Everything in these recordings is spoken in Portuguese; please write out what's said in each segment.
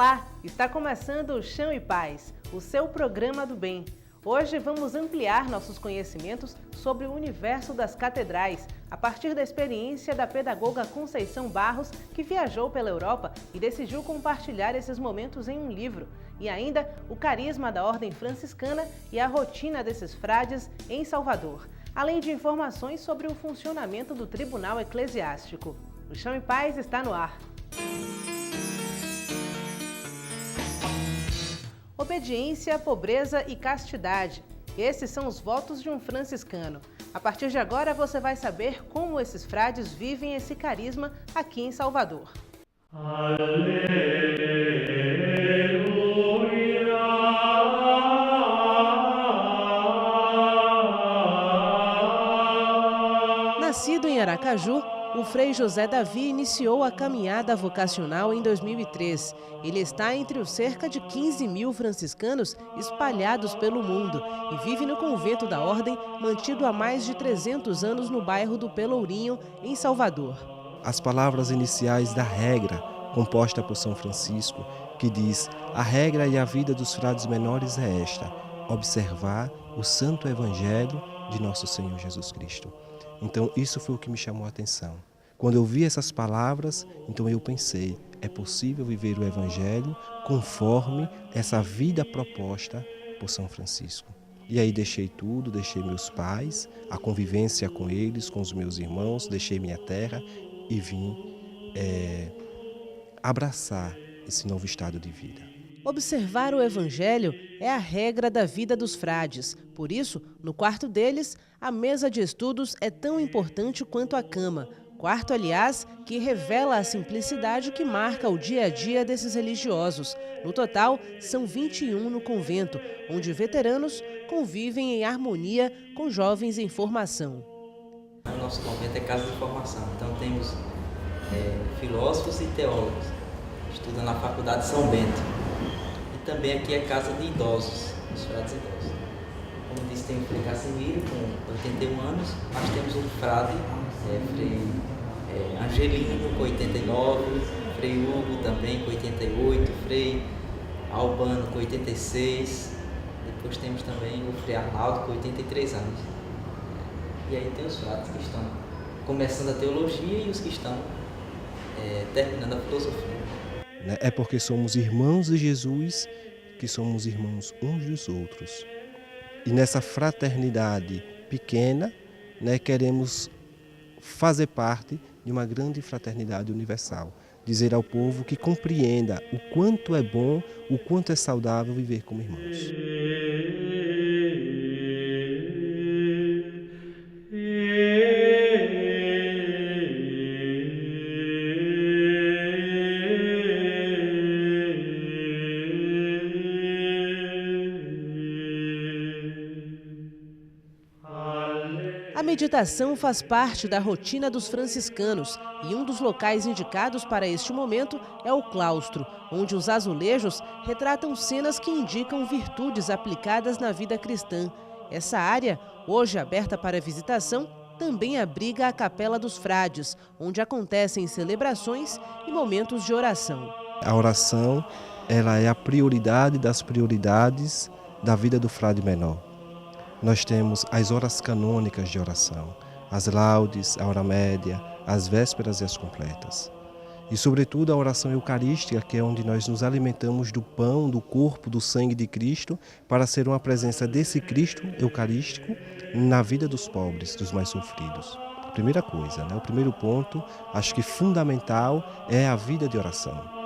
Olá, está começando o Chão e Paz, o seu programa do bem. Hoje vamos ampliar nossos conhecimentos sobre o universo das catedrais, a partir da experiência da pedagoga Conceição Barros, que viajou pela Europa e decidiu compartilhar esses momentos em um livro. E ainda o carisma da Ordem Franciscana e a rotina desses frades em Salvador, além de informações sobre o funcionamento do Tribunal Eclesiástico. O Chão e Paz está no ar. Obediência, pobreza e castidade. Esses são os votos de um franciscano. A partir de agora você vai saber como esses frades vivem esse carisma aqui em Salvador. Nascido em Aracaju, o Frei José Davi iniciou a caminhada vocacional em 2003. Ele está entre os cerca de 15 mil franciscanos espalhados pelo mundo e vive no convento da Ordem, mantido há mais de 300 anos no bairro do Pelourinho, em Salvador. As palavras iniciais da regra, composta por São Francisco, que diz: a regra e a vida dos frades menores é esta, observar o santo evangelho de nosso Senhor Jesus Cristo. Então isso foi o que me chamou a atenção. Quando eu vi essas palavras, então eu pensei, é possível viver o Evangelho conforme essa vida proposta por São Francisco. E aí deixei tudo, deixei meus pais, a convivência com eles, com os meus irmãos, deixei minha terra e vim abraçar esse novo estado de vida. Observar o Evangelho é a regra da vida dos frades. Por isso, no quarto deles, a mesa de estudos é tão importante quanto a cama. Quarto, aliás, que revela a simplicidade que marca o dia a dia desses religiosos. No total, são 21 no convento, onde veteranos convivem em harmonia com jovens em formação. O nosso convento é casa de formação, então temos filósofos e teólogos. Estudam na Faculdade de São Bento. E também aqui é casa de idosos, os frades idosos. Como disse, tem o Frei Casimiro, com 81 anos. Nós temos o frade, Frei Angelino, com 89, Frei Hugo também, com 88, Frei Albano, com 86. Depois temos também o Frei Arnaldo, com 83 anos. E aí tem os frades que estão começando a teologia e os que estão terminando a filosofia. É porque somos irmãos de Jesus que somos irmãos uns dos outros. E nessa fraternidade pequena, queremos fazer parte de uma grande fraternidade universal. Dizer ao povo que compreenda o quanto é bom, o quanto é saudável viver como irmãos. A meditação faz parte da rotina dos franciscanos e um dos locais indicados para este momento é o claustro, onde os azulejos retratam cenas que indicam virtudes aplicadas na vida cristã. Essa área, hoje aberta para visitação, também abriga a Capela dos Frades, onde acontecem celebrações e momentos de oração. A oração, ela é a prioridade das prioridades da vida do frade menor. Nós temos as horas canônicas de oração, as laudes, a hora média, as vésperas e as completas. E, sobretudo, a oração eucarística, que é onde nós nos alimentamos do pão, do corpo, do sangue de Cristo, para ser uma presença desse Cristo eucarístico na vida dos pobres, dos mais sofridos. A primeira coisa, o primeiro ponto, acho que fundamental, é a vida de oração.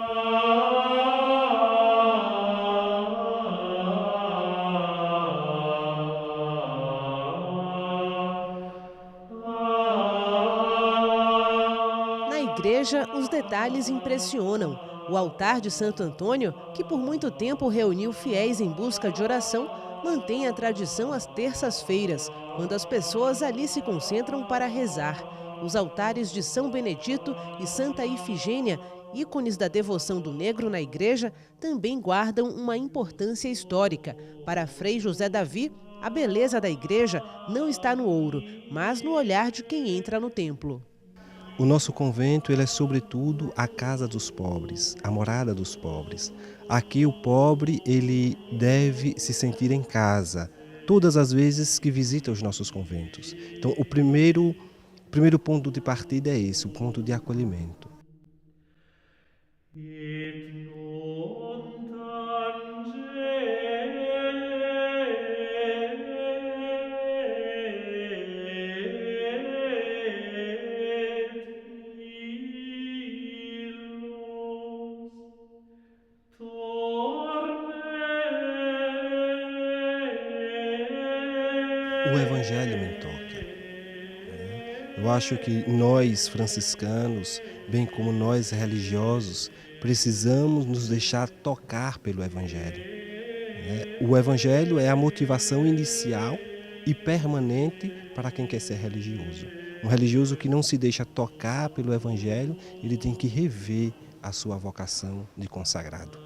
Os detalhes impressionam. O altar de Santo Antônio, que por muito tempo reuniu fiéis em busca de oração, mantém a tradição às terças-feiras, quando as pessoas ali se concentram para rezar. Os altares de São Benedito e Santa Ifigênia, ícones da devoção do negro na igreja, também guardam uma importância histórica. Para Frei José Davi, a beleza da igreja não está no ouro, mas no olhar de quem entra no templo. O nosso convento ele é, sobretudo, a casa dos pobres, a morada dos pobres. Aqui o pobre ele deve se sentir em casa todas as vezes que visita os nossos conventos. Então, o primeiro ponto de partida é esse, o ponto de acolhimento. O Evangelho me toca. Eu acho que nós, franciscanos, bem como nós religiosos, precisamos nos deixar tocar pelo Evangelho. O Evangelho é a motivação inicial e permanente para quem quer ser religioso. Um religioso que não se deixa tocar pelo Evangelho, ele tem que rever a sua vocação de consagrado.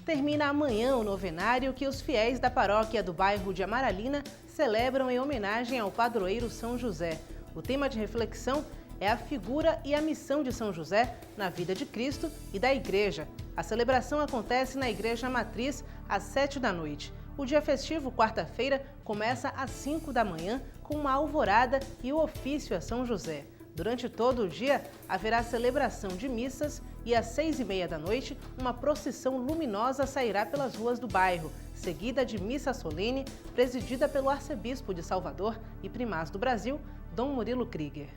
Termina amanhã o novenário que os fiéis da paróquia do bairro de Amaralina celebram em homenagem ao padroeiro São José. O tema de reflexão é a figura e a missão de São José na vida de Cristo e da Igreja. A celebração acontece na Igreja Matriz às 19h. O dia festivo, quarta-feira, começa às 5 da manhã com uma alvorada e o ofício a São José. Durante todo o dia, haverá celebração de missas e às 6h30 da noite, uma procissão luminosa sairá pelas ruas do bairro, seguida de missa solene, presidida pelo arcebispo de Salvador e primaz do Brasil, Dom Murilo Krieger.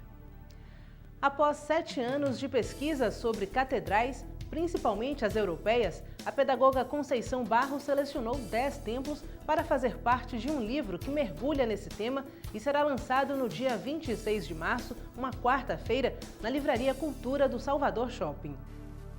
Após 7 anos de pesquisa sobre catedrais, principalmente as europeias, a pedagoga Conceição Barros selecionou 10 templos para fazer parte de um livro que mergulha nesse tema e será lançado no dia 26 de março, uma quarta-feira, na Livraria Cultura do Salvador Shopping.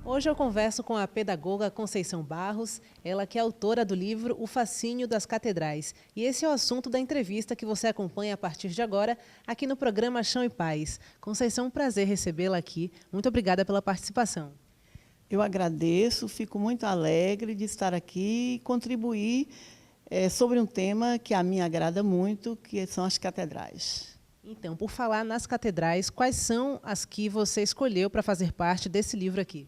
Hoje eu converso com a pedagoga Conceição Barros, ela que é autora do livro O Fascínio das Catedrais. E esse é o assunto da entrevista que você acompanha a partir de agora, aqui no programa Chão e Paz. Conceição, um prazer recebê-la aqui. Muito obrigada pela participação. Eu agradeço, fico muito alegre de estar aqui e contribuir sobre um tema que a mim agrada muito, que são as catedrais. Então, por falar nas catedrais, quais são as que você escolheu para fazer parte desse livro aqui?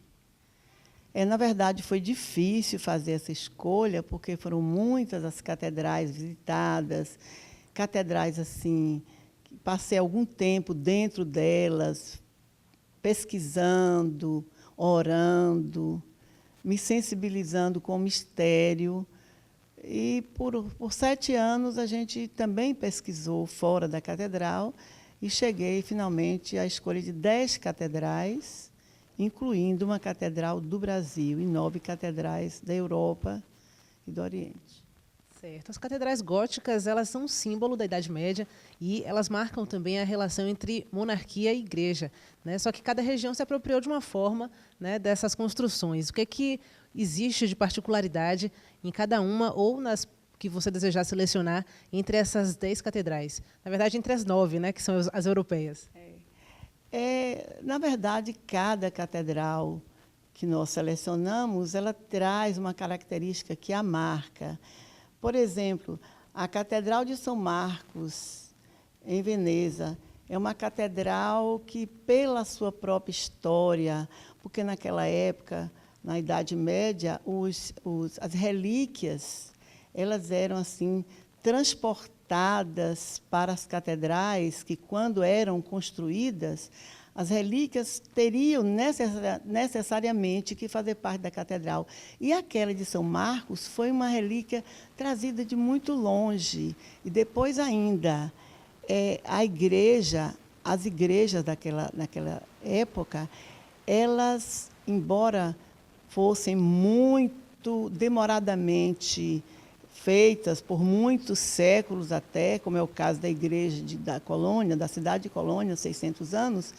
Na verdade, foi difícil fazer essa escolha, porque foram muitas as catedrais visitadas, catedrais assim, que passei algum tempo dentro delas, pesquisando, orando, me sensibilizando com o mistério. E por 7 anos a gente também pesquisou fora da catedral e cheguei finalmente à escolha de 10 catedrais, incluindo uma catedral do Brasil e 9 catedrais da Europa e do Oriente. Certo. As catedrais góticas, elas são um símbolo da Idade Média e elas marcam também a relação entre monarquia e igreja, né? Só que cada região se apropriou de uma forma, né, dessas construções. O que é que existe de particularidade em cada uma ou nas que você desejar selecionar entre essas 10 catedrais? Na verdade, entre as 9, né, que são as europeias. Na verdade, cada catedral que nós selecionamos, ela traz uma característica que a marca. Por exemplo, a Catedral de São Marcos, em Veneza, é uma catedral que, pela sua própria história, porque naquela época, na Idade Média, as relíquias elas eram assim transportadas para as catedrais, que, quando eram construídas, as relíquias teriam necessariamente que fazer parte da catedral. E aquela de São Marcos foi uma relíquia trazida de muito longe. E depois ainda, as igrejas naquela época, elas, embora fossem muito demoradamente feitas por muitos séculos até, como é o caso da igreja da Colônia, da cidade de Colônia, 600 anos,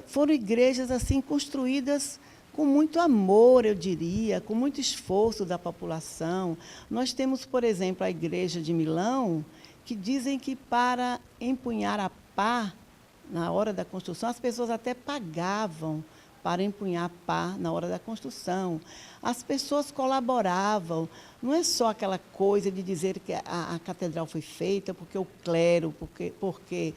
foram igrejas assim construídas com muito amor, eu diria, com muito esforço da população. Nós temos, por exemplo, a Igreja de Milão, que dizem que para empunhar a pá na hora da construção, as pessoas até pagavam para empunhar a pá na hora da construção. As pessoas colaboravam. Não é só aquela coisa de dizer que a catedral foi feita porque o clero, porque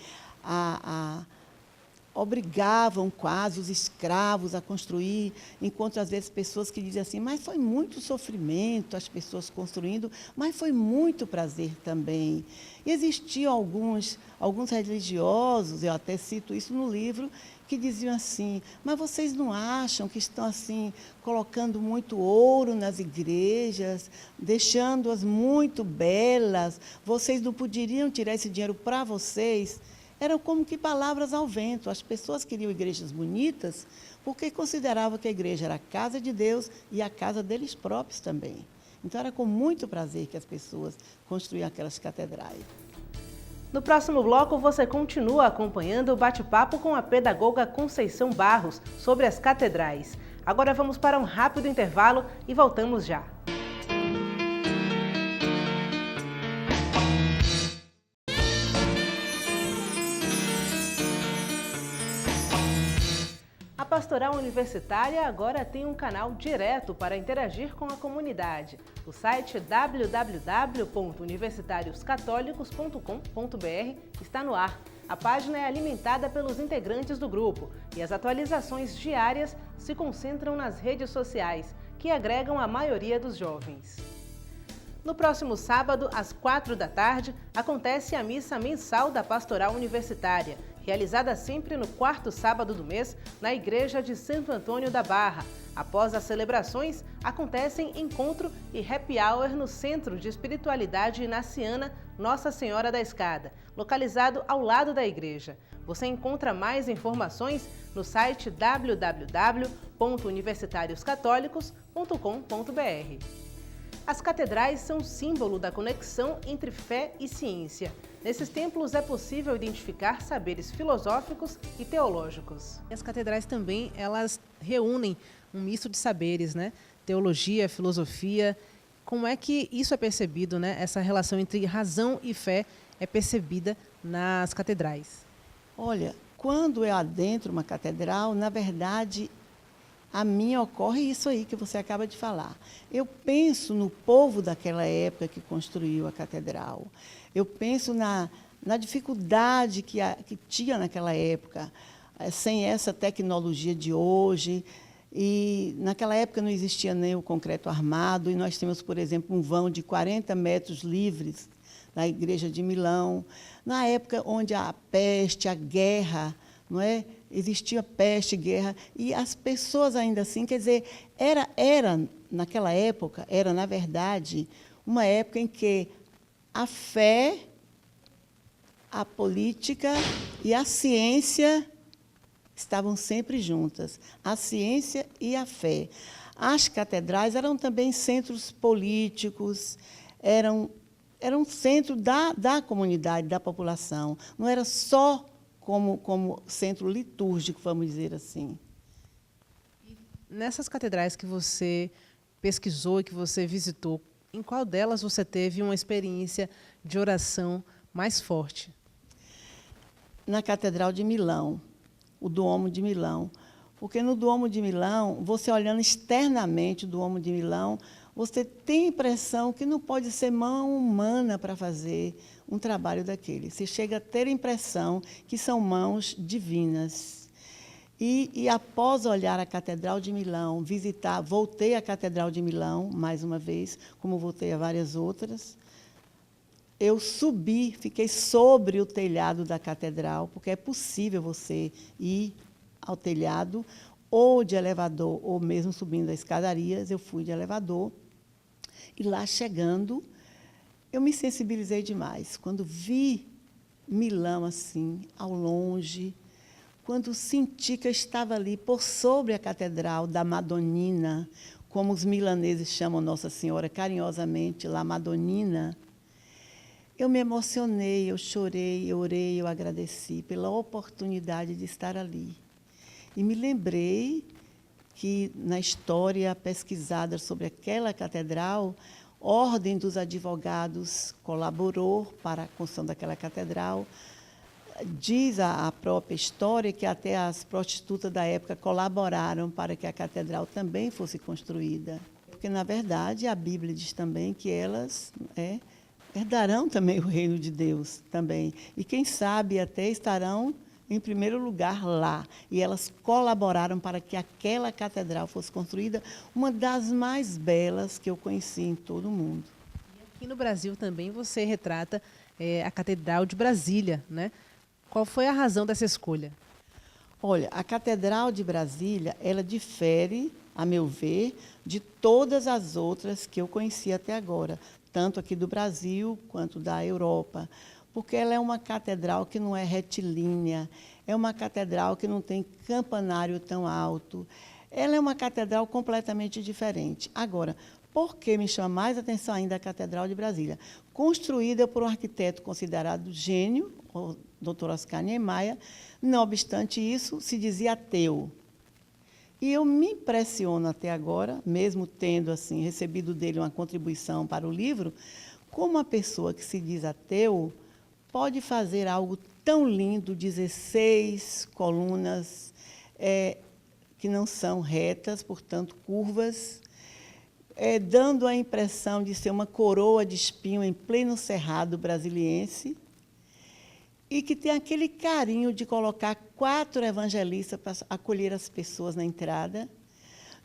obrigavam quase os escravos a construir, enquanto às vezes pessoas que dizem assim, mas foi muito sofrimento as pessoas construindo, mas foi muito prazer também. E existiam alguns religiosos, eu até cito isso no livro, que diziam assim, mas vocês não acham que estão assim colocando muito ouro nas igrejas, deixando-as muito belas, vocês não poderiam tirar esse dinheiro para vocês? Eram como que palavras ao vento. As pessoas queriam igrejas bonitas porque consideravam que a igreja era a casa de Deus e a casa deles próprios também. Então, era com muito prazer que as pessoas construíam aquelas catedrais. No próximo bloco, você continua acompanhando o bate-papo com a pedagoga Conceição Barros sobre as catedrais. Agora vamos para um rápido intervalo e voltamos já. A Pastoral Universitária agora tem um canal direto para interagir com a comunidade. O site www.universitarioscatolicos.com.br está no ar. A página é alimentada pelos integrantes do grupo e as atualizações diárias se concentram nas redes sociais, que agregam a maioria dos jovens. No próximo sábado, às 16h, acontece a missa mensal da Pastoral Universitária, realizada sempre no quarto sábado do mês, na Igreja de Santo Antônio da Barra. Após as celebrações, acontecem encontro e happy hour no Centro de Espiritualidade Inaciana Nossa Senhora da Escada, localizado ao lado da igreja. Você encontra mais informações no site www.universitarioscatolicos.com.br. As catedrais são símbolo da conexão entre fé e ciência. Nesses templos é possível identificar saberes filosóficos e teológicos. As catedrais também, elas reúnem um misto de saberes, né? Teologia, filosofia. Como é que isso é percebido, né? Essa relação entre razão e fé é percebida nas catedrais? Olha, quando eu adentro uma catedral, na verdade, a mim ocorre isso aí que você acaba de falar. Eu penso no povo daquela época que construiu a catedral. Eu penso na dificuldade que tinha naquela época, sem essa tecnologia de hoje. E naquela época não existia nem o concreto armado, e nós temos, por exemplo, um vão de 40 metros livres na Igreja de Milão. Na época onde a peste, a guerra, não é? Existia peste, guerra, e as pessoas ainda assim, quer dizer, naquela época, era, na verdade, uma época em que a fé, a política e a ciência estavam sempre juntas, a ciência e a fé. As catedrais eram também centros políticos, eram centro da comunidade, da população, não era só como centro litúrgico, vamos dizer assim. Nessas catedrais que você pesquisou e que você visitou, em qual delas você teve uma experiência de oração mais forte? Na Catedral de Milão, o Duomo de Milão. Porque no Duomo de Milão, você olhando externamente o Duomo de Milão, você tem a impressão que não pode ser mão humana para fazer um trabalho daquele. Você chega a ter a impressão que são mãos divinas. E após olhar a Catedral de Milão, voltei à Catedral de Milão, mais uma vez, como voltei a várias outras, eu subi, fiquei sobre o telhado da catedral, porque é possível você ir ao telhado, ou de elevador, ou mesmo subindo as escadarias. Eu fui de elevador, e lá chegando, eu me sensibilizei demais. Quando vi Milão assim, ao longe, quando senti que eu estava ali por sobre a catedral da Madonnina, como os milaneses chamam Nossa Senhora carinhosamente, La Madonnina, eu me emocionei, eu chorei, eu orei, eu agradeci pela oportunidade de estar ali. E me lembrei que, na história pesquisada sobre aquela catedral, Ordem dos Advogados colaborou para a construção daquela catedral. Diz a própria história que até as prostitutas da época colaboraram para que a catedral também fosse construída. Porque, na verdade, a Bíblia diz também que elas herdarão também o reino de Deus também. E, quem sabe, até estarão em primeiro lugar lá. E elas colaboraram para que aquela catedral fosse construída, uma das mais belas que eu conheci em todo o mundo. E aqui no Brasil também você retrata a Catedral de Brasília, né? Qual foi a razão dessa escolha? Olha, a Catedral de Brasília, ela difere, a meu ver, de todas as outras que eu conheci até agora, tanto aqui do Brasil quanto da Europa, porque ela é uma catedral que não é retilínea, é uma catedral que não tem campanário tão alto, ela é uma catedral completamente diferente. Agora, por que me chama mais atenção ainda a Catedral de Brasília? Construída por um arquiteto considerado gênio, o Dr. Oscar Niemeyer, não obstante isso, se dizia ateu. E eu me impressiono até agora, mesmo tendo assim recebido dele uma contribuição para o livro, como uma pessoa que se diz ateu pode fazer algo tão lindo, 16 colunas que não são retas, portanto curvas, dando a impressão de ser uma coroa de espinho em pleno cerrado brasiliense, e que tem aquele carinho de colocar 4 evangelistas para acolher as pessoas na entrada,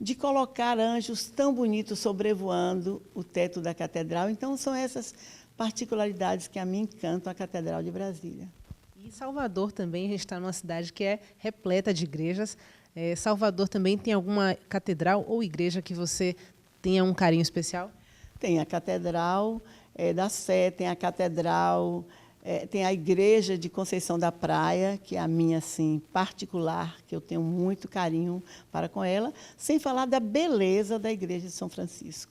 de colocar anjos tão bonitos sobrevoando o teto da catedral. Então, são essas particularidades que a mim encantam a Catedral de Brasília. E Salvador também, a gente está numa cidade que é repleta de igrejas. Salvador também tem alguma catedral ou igreja que você tenha um carinho especial? Tem a Catedral da Sé, tem a Catedral... tem a Igreja de Conceição da Praia, que é a minha, assim, particular, que eu tenho muito carinho para com ela, sem falar da beleza da Igreja de São Francisco.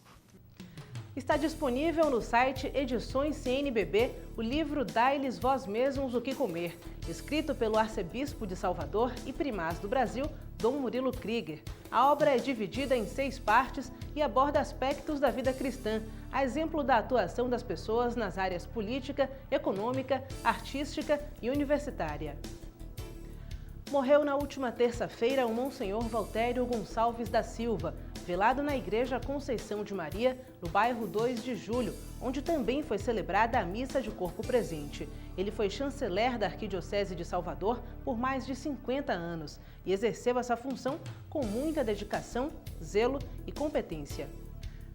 Está disponível no site Edições CNBB o livro Dai-lhes vós mesmos o que comer, escrito pelo arcebispo de Salvador e primaz do Brasil, Dom Murilo Krieger. A obra é dividida em 6 partes e aborda aspectos da vida cristã, a exemplo da atuação das pessoas nas áreas política, econômica, artística e universitária. Morreu na última terça-feira o Monsenhor Valtério Gonçalves da Silva, velado na Igreja Conceição de Maria, no bairro 2 de Julho, onde também foi celebrada a missa de corpo presente. Ele foi chanceler da Arquidiocese de Salvador por mais de 50 anos e exerceu essa função com muita dedicação, zelo e competência.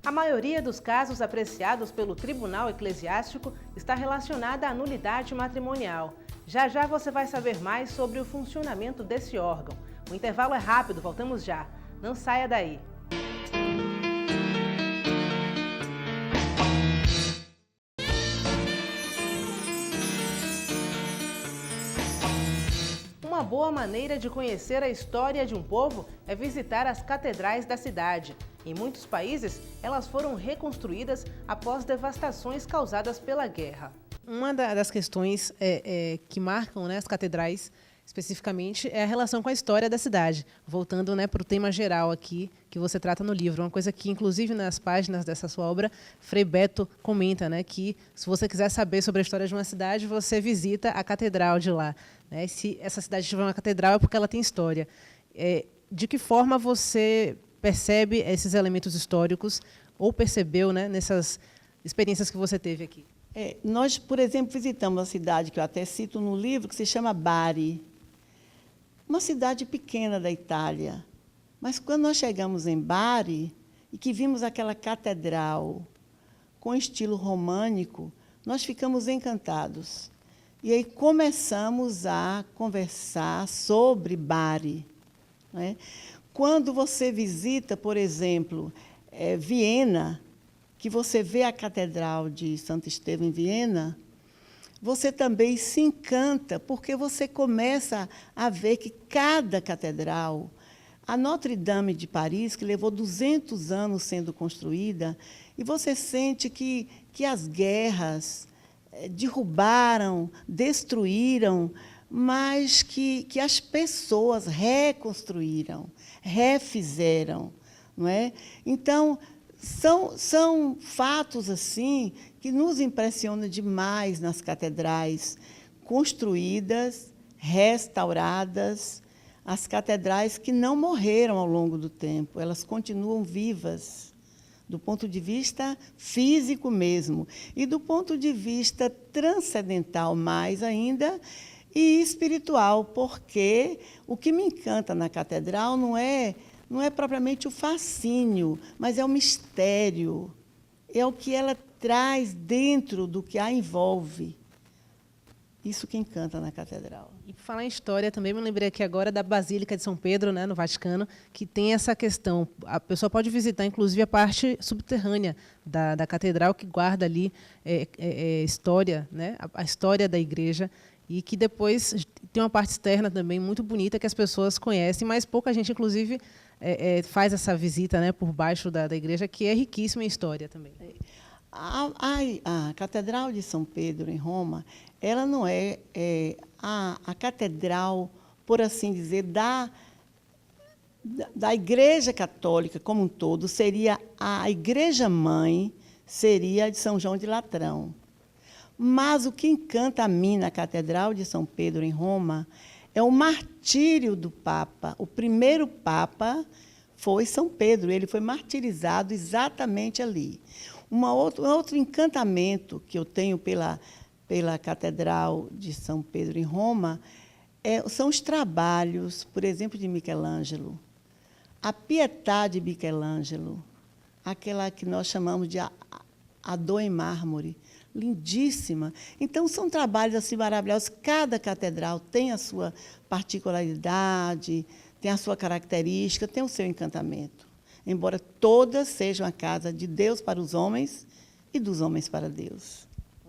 A maioria dos casos apreciados pelo Tribunal Eclesiástico está relacionada à nulidade matrimonial. Já já você vai saber mais sobre o funcionamento desse órgão. O intervalo é rápido, voltamos já. Não saia daí. Uma boa maneira de conhecer a história de um povo é visitar as catedrais da cidade. Em muitos países, elas foram reconstruídas após devastações causadas pela guerra. Uma das questões que marcam, né, as catedrais, especificamente, é a relação com a história da cidade. Voltando, né, para o tema geral aqui, que você trata no livro. Uma coisa que, inclusive, nas páginas dessa sua obra, Frei Beto comenta, né, que se você quiser saber sobre a história de uma cidade, você visita a catedral de lá. Né? Se essa cidade tiver uma catedral, é porque ela tem história. De que forma você percebe esses elementos históricos, ou percebeu, né, nessas experiências que você teve aqui? Nós, por exemplo, visitamos uma cidade que eu até cito no livro, que se chama Bari, uma cidade pequena da Itália. Mas quando nós chegamos em Bari e que vimos aquela catedral com estilo românico, nós ficamos encantados. E aí começamos a conversar sobre Bari. Né? Quando você visita, por exemplo, Viena, que você vê a Catedral de Santo Estevão em Viena, você também se encanta, porque você começa a ver que cada catedral, a Notre-Dame de Paris, que levou 200 anos sendo construída, e você sente que as guerras derrubaram, destruíram mas que as pessoas reconstruíram, refizeram, não é? Então, são fatos assim que nos impressionam demais nas catedrais construídas, restauradas, as catedrais que não morreram ao longo do tempo, elas continuam vivas, do ponto de vista físico mesmo, e do ponto de vista transcendental mais ainda, e espiritual, porque o que me encanta na catedral não é propriamente o fascínio, mas é o mistério, é o que ela traz dentro do que a envolve. Isso que encanta na catedral. E por falar em história, também me lembrei aqui agora da Basílica de São Pedro, né, no Vaticano, que tem essa questão. A pessoa pode visitar, inclusive, a parte subterrânea da catedral, que guarda ali história, né, a história da igreja, e que depois tem uma parte externa também muito bonita que as pessoas conhecem, mas pouca gente, inclusive, faz essa visita, né, por baixo da igreja, que é riquíssima em história também. A Catedral de São Pedro, em Roma, ela não é a catedral, por assim dizer, da Igreja Católica como um todo, seria a igreja-mãe, seria a de São João de Latrão. Mas o que encanta a mim na Catedral de São Pedro, em Roma, é o martírio do Papa. O primeiro Papa foi São Pedro, ele foi martirizado exatamente ali. Um outro encantamento que eu tenho pela Catedral de São Pedro, em Roma, são os trabalhos, por exemplo, de Michelangelo. A Pietà de Michelangelo, aquela que nós chamamos de a dor em mármore, lindíssima. Então, são trabalhos assim maravilhosos. Cada catedral tem a sua particularidade, tem a sua característica, tem o seu encantamento. Embora todas sejam a casa de Deus para os homens e dos homens para Deus.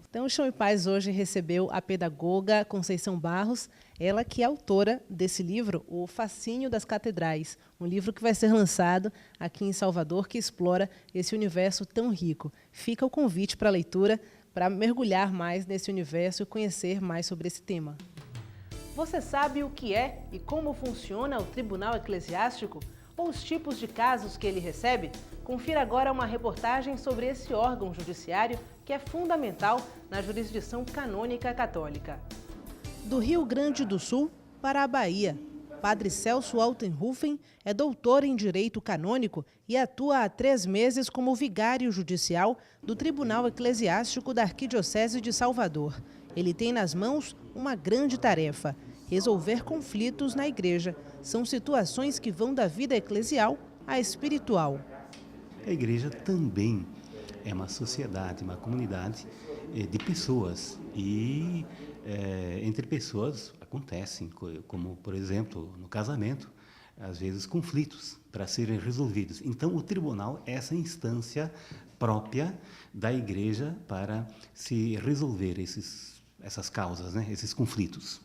Então, o Chão e Paz hoje recebeu a pedagoga Conceição Barros, ela que é autora desse livro, O Fascínio das Catedrais, um livro que vai ser lançado aqui em Salvador, que explora esse universo tão rico. Fica o convite para a leitura, para mergulhar mais nesse universo e conhecer mais sobre esse tema. Você sabe o que é e como funciona o Tribunal Eclesiástico? Ou os tipos de casos que ele recebe? Confira agora uma reportagem sobre esse órgão judiciário que é fundamental na jurisdição canônica católica. Do Rio Grande do Sul para a Bahia, Padre Celso Altenhofen é doutor em Direito Canônico e atua há 3 meses como vigário judicial do Tribunal Eclesiástico da Arquidiocese de Salvador. Ele tem nas mãos uma grande tarefa: resolver conflitos na igreja. São situações que vão da vida eclesial à espiritual. A igreja também é uma sociedade, uma comunidade de pessoas. E entre pessoas acontecem, como, por exemplo, no casamento, às vezes conflitos para serem resolvidos. Então, o tribunal é essa instância própria da igreja para se resolver essas causas, né, esses conflitos.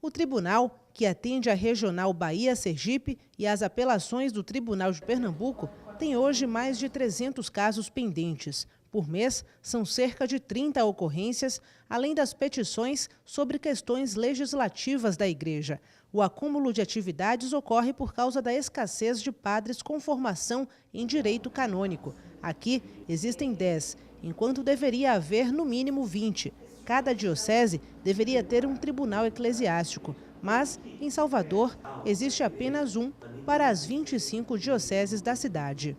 O tribunal, que atende a Regional Bahia-Sergipe e as apelações do Tribunal de Pernambuco, tem hoje mais de 300 casos pendentes. Por mês, são cerca de 30 ocorrências, além das petições sobre questões legislativas da igreja. O acúmulo de atividades ocorre por causa da escassez de padres com formação em direito canônico. Aqui existem 10, enquanto deveria haver no mínimo 20. Cada diocese deveria ter um tribunal eclesiástico, mas, em Salvador, existe apenas um para as 25 dioceses da cidade.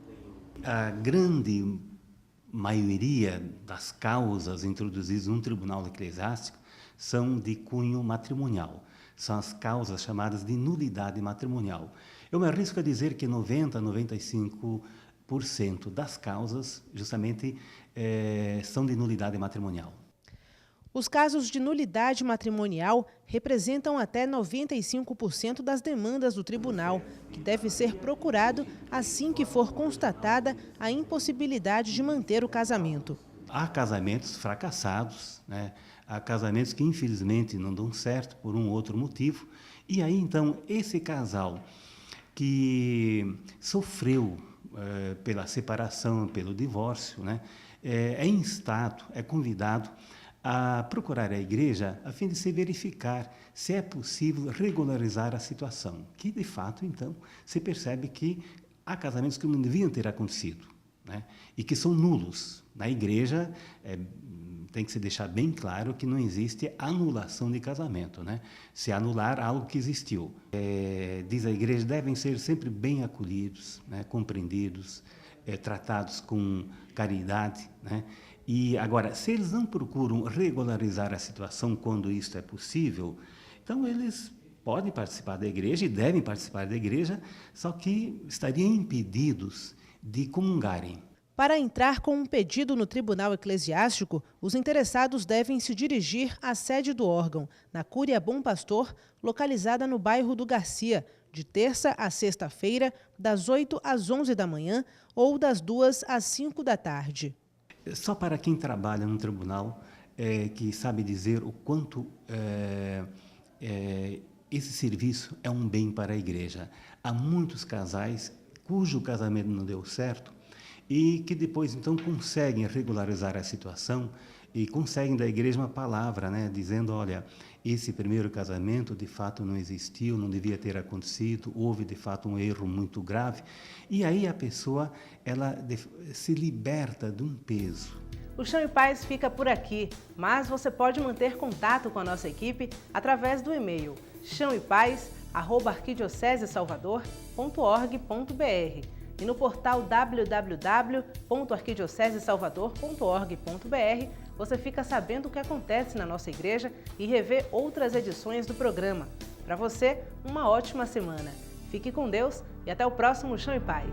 A grande maioria das causas introduzidas no tribunal eclesiástico são de cunho matrimonial. São as causas chamadas de nulidade matrimonial. Eu me arrisco a dizer que 90% a 95% das causas, justamente, são de nulidade matrimonial. Os casos de nulidade matrimonial representam até 95% das demandas do tribunal, que deve ser procurado assim que for constatada a impossibilidade de manter o casamento. Há casamentos fracassados, né? Há casamentos que infelizmente não dão certo por um ou outro motivo. E aí então esse casal que sofreu pela separação, pelo divórcio, né? É instado, é convidado a procurar a igreja a fim de se verificar se é possível regularizar a situação, que de fato, então, se percebe que há casamentos que não deviam ter acontecido, né? E que são nulos. Na igreja, tem que se deixar bem claro que não existe anulação de casamento, né? Se anular algo que existiu. Diz a igreja, devem ser sempre bem acolhidos, né? Compreendidos, tratados com caridade, né? E agora, se eles não procuram regularizar a situação quando isso é possível, então eles podem participar da igreja e devem participar da igreja, só que estariam impedidos de comungarem. Para entrar com um pedido no Tribunal Eclesiástico, os interessados devem se dirigir à sede do órgão, na Cúria Bom Pastor, localizada no bairro do Garcia, de terça a sexta-feira, das 8 às 11 da manhã ou das 2 às 5 da tarde. Só para quem trabalha no tribunal, que sabe dizer o quanto esse serviço é um bem para a igreja. Há muitos casais cujo casamento não deu certo e que depois, então, conseguem regularizar a situação e conseguem da igreja uma palavra, né, dizendo, olha, esse primeiro casamento de fato não existiu, não devia ter acontecido, houve de fato um erro muito grave. E aí a pessoa, ela se liberta de um peso. O Chão e Paz fica por aqui, mas você pode manter contato com a nossa equipe através do e-mail chãoepaz@arquidiocesesalvador.org.br e no portal www.arquidiocesesalvador.org.br você fica sabendo o que acontece na nossa igreja e revê outras edições do programa. Para você, uma ótima semana. Fique com Deus e até o próximo Chão e Paz.